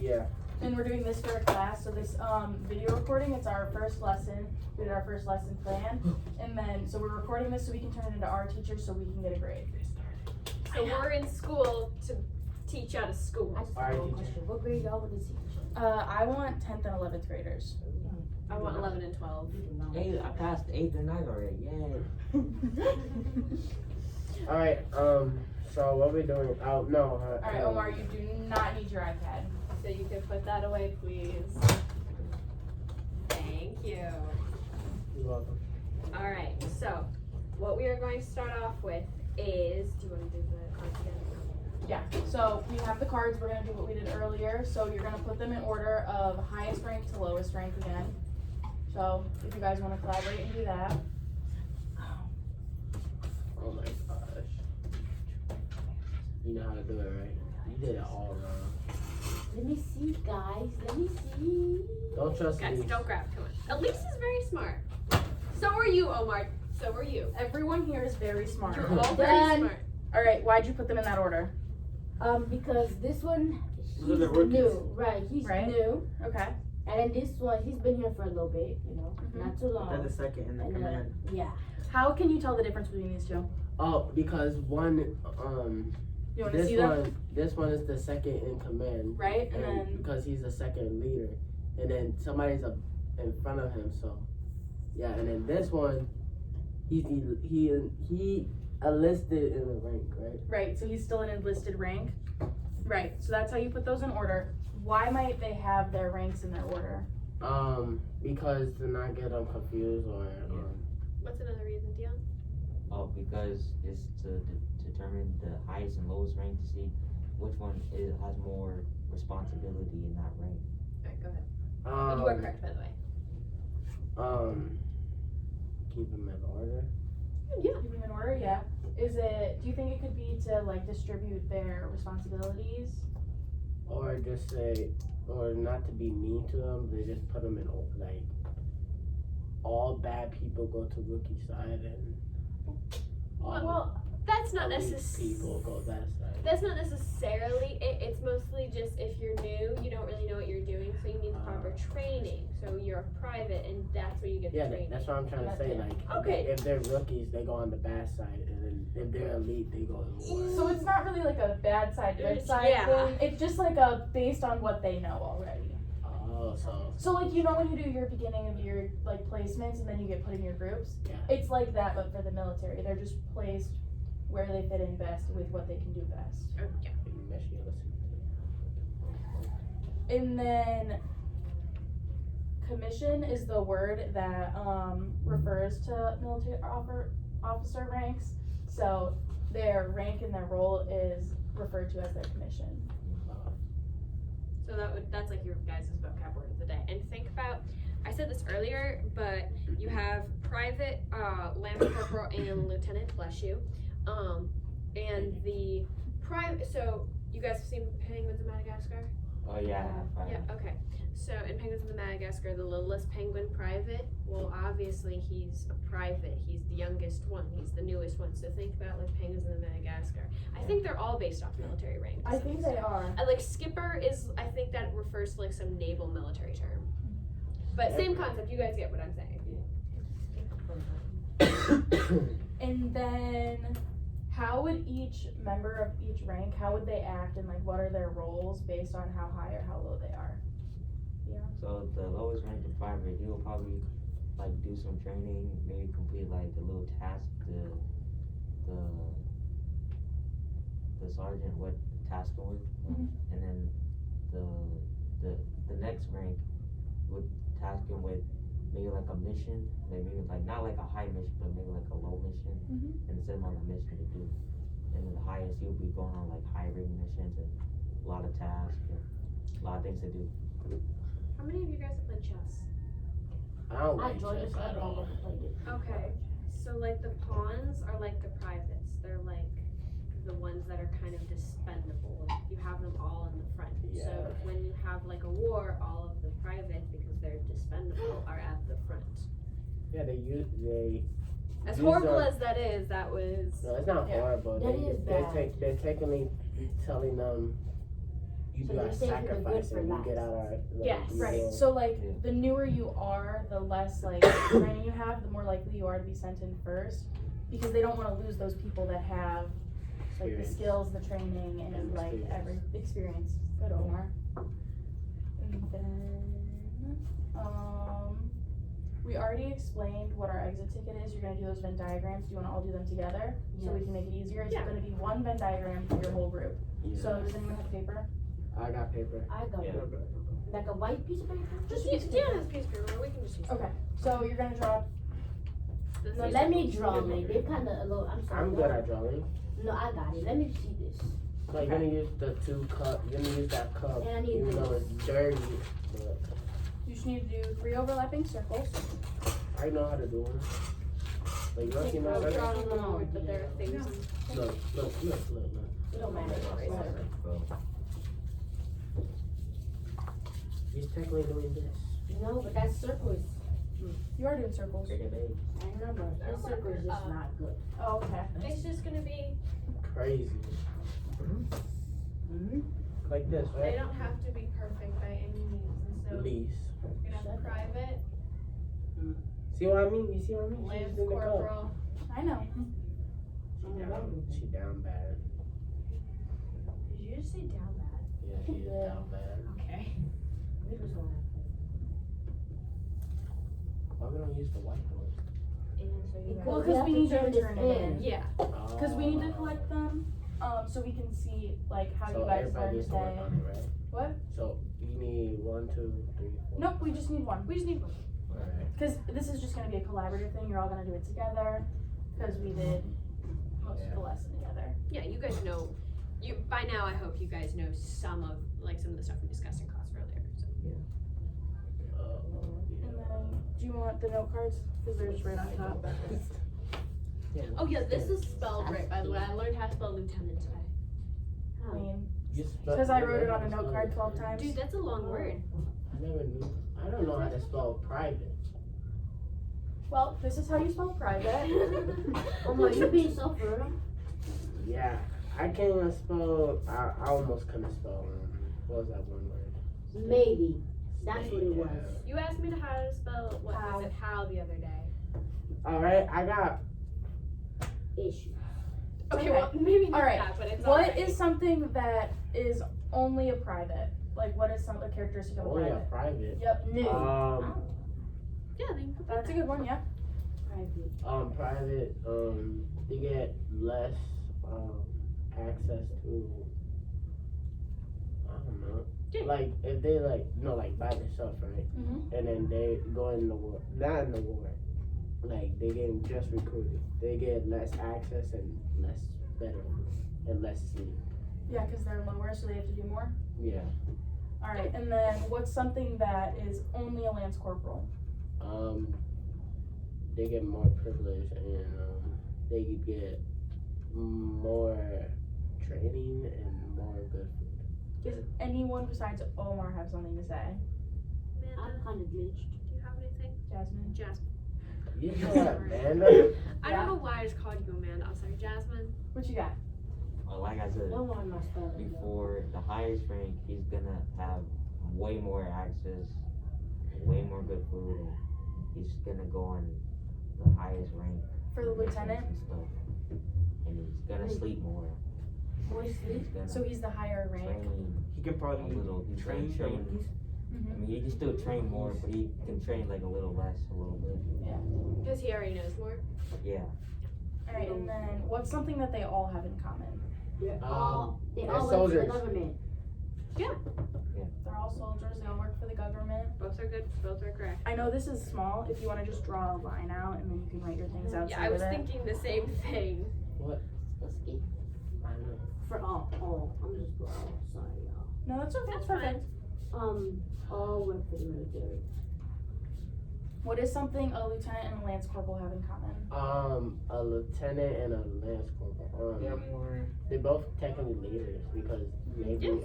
Yeah. And we're doing this for a class, so this video recording, it's our first lesson. We did our first lesson plan, and then so we're recording this so we can turn it into our teacher so we can get a grade. So we're in school to teach out of school. I just have one question. What grade y'all want to teach? I want 10th and 11th graders. I want 11 and 12. Hey, I passed 8th and 9th already. Yay. All right. So what are we doing? Oh no. All right, Omar, you do not need your iPad. So you can put that away, please. Thank you. You're welcome. All right. So what we are going to start off with is. Do you want to do the cards again? Yeah. So we have the cards. We're gonna do what we did earlier. So you're gonna put them in order of highest rank to lowest rank again. So if you guys want to collaborate and do that. Oh my gosh. You know how to do it, right? You did it all wrong. Let me see, guys. Let me see. Don't trust Guys, me. don't grab too much. Elise is very smart. So are you, Omar. So are you. Everyone here is very smart. You're all very Done. smart. All right. Why'd you put them in that order? Because this one, he's Those are the rookies. new. Right, he's Right. new. Okay. And then this one, he's been here for a little bit, you know, not too long. Then the second in the And, command. yeah. How can you tell the difference between these two? Oh, because one You want to this see them? one is the second in command, Right, and and then because he's the second leader, and then somebody's up in front of him. So yeah, and then this one, he enlisted in the rank, right? right. So he's still an enlisted rank. Right. So that's how you put those in order. Why might they have their ranks in their order? Because to not get them confused or What's another reason, Dion? Oh, because it's to determine the highest and lowest rank to see which one has more responsibility in that rank. Alright, go ahead. You are correct, by the way. Keep them in order. Yeah. Keep them in order. Yeah. Is it? Do you think it could be to like distribute their responsibilities? Or just say, or not to be mean to them, they just put them in like all bad people go to rookie side and all Well, that's not elite necessarily. people go that side. That's not necessarily it. It's mostly just if you're new, you don't really know what you're doing, so you need proper training. So you're a private, and that's where you get Yeah, the training. that's what I'm trying to say. Like, Okay. if they're rookies, they go on the bad side, and then if they're elite, they go on the worst. So it's not really like a bad side, good It's- side yeah. thing. It's just like a based on what they know already. Oh, So like you know when you do your beginning of your like placements and then you get put in your groups, Yeah. it's like that but for the military. They're just placed where they fit in best with what they can do best. Oh, yeah. And then commission is the word that refers to military officer ranks. So their rank and their role is referred to as their commission. So that's like your guys' vocab word of the day. And think about, I said this earlier, but you have private, lambda corporal, and lieutenant, bless you. And the private, so you guys have seen Penguins of Madagascar? Oh yeah. Yeah, okay. So in Penguins of Madagascar, the littlest penguin private, well obviously he's a private. He's the youngest one. He's the newest one. So think about like Penguins of Madagascar. I think they're all based off military rank. to I some think extent. they are. Like skipper is, I think that refers to like some naval military term. But same concept, you guys get what I'm saying. And then how would each member of each rank, how would they act and like what are their roles based on how high or how low they are? Yeah. So the lowest ranked private, he will probably like do some training, maybe complete like the little task the sergeant would task him with, and then the next rank would task him with maybe like a mission, maybe like not like a high mission, but maybe like a low mission, and send him on a mission to do. And then the highest, he'll be going on like high rating missions and a lot of tasks and a lot of things to do. How many of you guys have played chess? I don't I like joined the chess club at and I all. never played it. Okay. So like the pawns are like the privates. They're like the ones that are kind of dispendable. You have them all in the front. Yeah. So when you have like a war, all of the privates, because they're dispendable, are at the front. Yeah, they As These horrible are- as that is, that was. no, it's not Yeah. horrible. That is bad. They're technically telling them You So do they a save the good sacrifice for and you last. get out our. Yes. you Right. go- So like Yeah. the newer you are, the less like training you have, the more likely you are to be sent in first, because they don't want to lose those people that have like the Experience. skills, the training, and And like experience. every experience. Good Omar. And then we already explained what our exit ticket is. You're gonna do those Venn diagrams. Do you want to all do them together so we Yes. can make it easier? It's Yeah. gonna be one Venn diagram for your whole group. Yeah. So does anyone have paper? I got paper. I got Yeah. it. Like a white piece of paper? Just Just use use Deanna's piece of paper, we can just use Okay. So you're gonna draw. this. No, let me draw, man. They kind of a little. I'm sorry. I'm good at drawing. No, I got it. Let me see this. So you're gonna use the 2 cup. You're gonna use that cup, And I need even though this. it's dirty. But You just need to do 3 overlapping circles. I know how to do one. Like you Take know how I'll to draw do on the board, but there are things. Yeah. Look. It don't matter. Whatever. He's technically doing this. No, but that circle is. You are doing circles. I remember. That circle is just not good. Oh, okay. It's just gonna be, Crazy. Mm-hmm. Like this, They right? don't have to be perfect by any means, and so Lease. you're gonna have private, See what I mean? You see what I mean? She's lance in the cup. corporal. I know. She down bad. Did you just say down bad? Yeah, she's down bad. Okay. We just want Why we don't use the whiteboard? and so you Well, guys. because we need you to this turn it in. Yeah, Because we need to collect them, so we can see like how So you guys everybody learned needs to work today. on it, right? What? So you need 1, 2, 3, 4. Nope, we just need one. We just need one. Alright. Because this is just gonna be a collaborative thing. You're all gonna do it together. Because we did most of the lesson together. yeah, you guys know, by now I hope you guys know some of the stuff we discussed in class earlier, so. And then, do you want the note cards? Because they're just right on top. Oh yeah, this is spelled right, by the way, I learned how to spell lieutenant today. I mean, You because I wrote it on a note card 12 times. Dude, that's a long word. I never knew. I don't know how to spell private. Well, this is how you spell private. Oh my, you being so thorough. Yeah, I can't even spell. I almost couldn't spell. What was that one word? Maybe. That's what it was. You asked me how to spell, what How. was it, how the other day. Alright, I got. Issue. Okay, Okay. well, maybe not Alright, that, but it's What alright. is something that is only a private? Like, what is a characteristic of a Only a private? private. Yep. New. Yeah, then you can put That's a good one, yeah. Private. Private, they get less, access to, I don't know. Yeah. Like, if they like by themselves, right? Mm-hmm. And then they go in the war, not in the war, like they getting just recruited. They get less access and less better and less sleep. Yeah, because they're lower, so they have to do more. Yeah. Alright, and then what's something that is only a lance corporal? They get more privilege and they get more training and more good food. Does anyone besides Omar have something to say? Amanda, I'm kind of glitched. do you have anything? Jasmine? Jasmine. You know Amanda? I Yeah. don't know why I just called you Amanda. I'm sorry, Jasmine. What you got? Like I said Don't mind my spelling. before, the highest rank, he's gonna have way more access, way more good food, and he's gonna go on the highest rank For the missions lieutenant? and stuff. And he's gonna sleep more. More sleep. He's gonna So he's the higher rank. train He can a probably little. He's train gonna train. Mm-hmm. I mean, he can still train more, but he can train like a little less, a little bit. Because he already knows more. Yeah. Alright, and then what's something that they all have in common? They're Um, all they're went to the soldiers. government. They're all soldiers, they all work for the government. Both are good, both are correct. I know this is small, if you wanna just draw a line out and then you can write your things outside Yeah, I was of it. thinking the same thing. Let's get I don't know. for all. I'm just sorry, y'all. No, that's okay, That's that's perfect. All went for the military. What is something a lieutenant and a lance corporal have in common? A lieutenant and a lance corporal. they're more. They're both technically leaders because maybe Yes.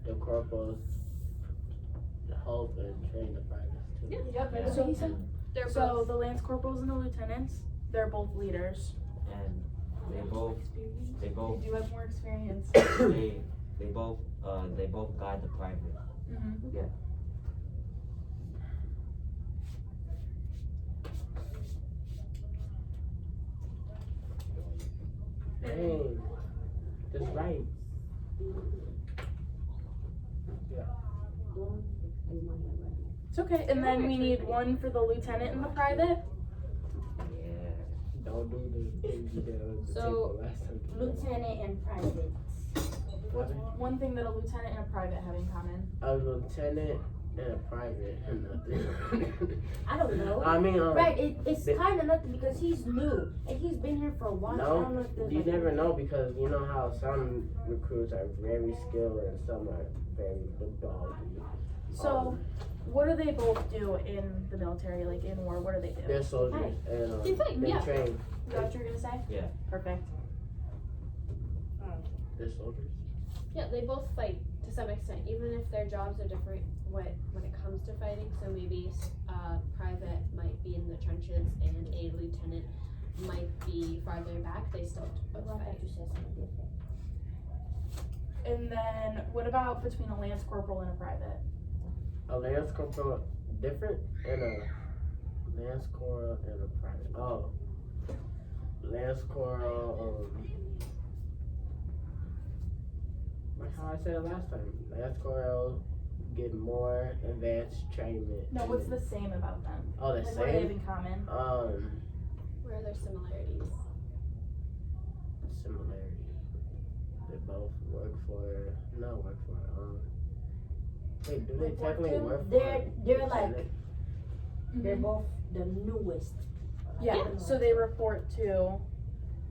the corporals help and train the privates too. Yeah. Yep, that's what he said. They're So both. the lance corporals and the lieutenants, they're both leaders. And they both They do have more experience. they both they both got the private. Mm-hmm. Dang. Just right. It's okay. And then we need one for the lieutenant in the private. Yeah. Don't do the things you did on the So, table last time. Lieutenant and private. What's one thing that a lieutenant and a private have in common? A lieutenant and a private and nothing. I don't know. I mean, Right, it's they- kind of nothing because he's new and he's been here for a while. I don't know no, if there's you like never know because you know how some recruits are very skilled and some are very doggy. So, what do they both do in the military, like in war? What do they do? They're soldiers and They fight, they yeah. train. Is that what you're gonna say? Yeah. Perfect. They're soldiers. Yeah, they both fight to some extent, even if their jobs are different when it comes to fighting. So maybe a private might be in the trenches and a lieutenant might be farther back. They still both I thought fight. you said something different. And then, what about between a lance corporal and a private? A lance corporal different and a lance corporal and a private. Oh, lance corporal. Like how I said it last time, lance corporal get more advanced training. No, what's the same about them? Oh, the Like, what do they have same. in common? Where are their similarities? Similarity. They both work for. Not work for. Wait, do they Like, work technically to? work for? They're like they're Mhm. both the newest. Yeah, so they report to.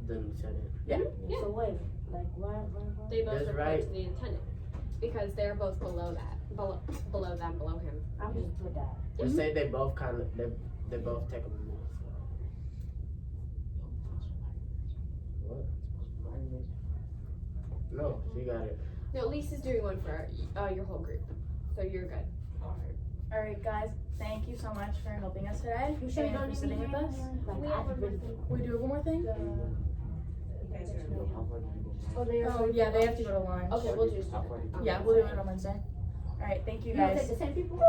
The lieutenant. Yeah. Yeah. So wait, like what? They both That's report right. to the lieutenant because they're both below that, below them, below him. I'm just put that. Just say they both kind of. They both take a move. What? No, she got it. No, Lisa's doing one for your whole group, so you're good. Alright, guys, thank you so much for helping us today. You sure you and don't for need sitting me with here? us. Like We I have one more really- thing. We do have one more thing? Oh, they Oh, yeah, they have to go to lunch. Okay, we'll just. Yeah, we'll do it on Wednesday. Alright, thank you You gonna guys. take the same people?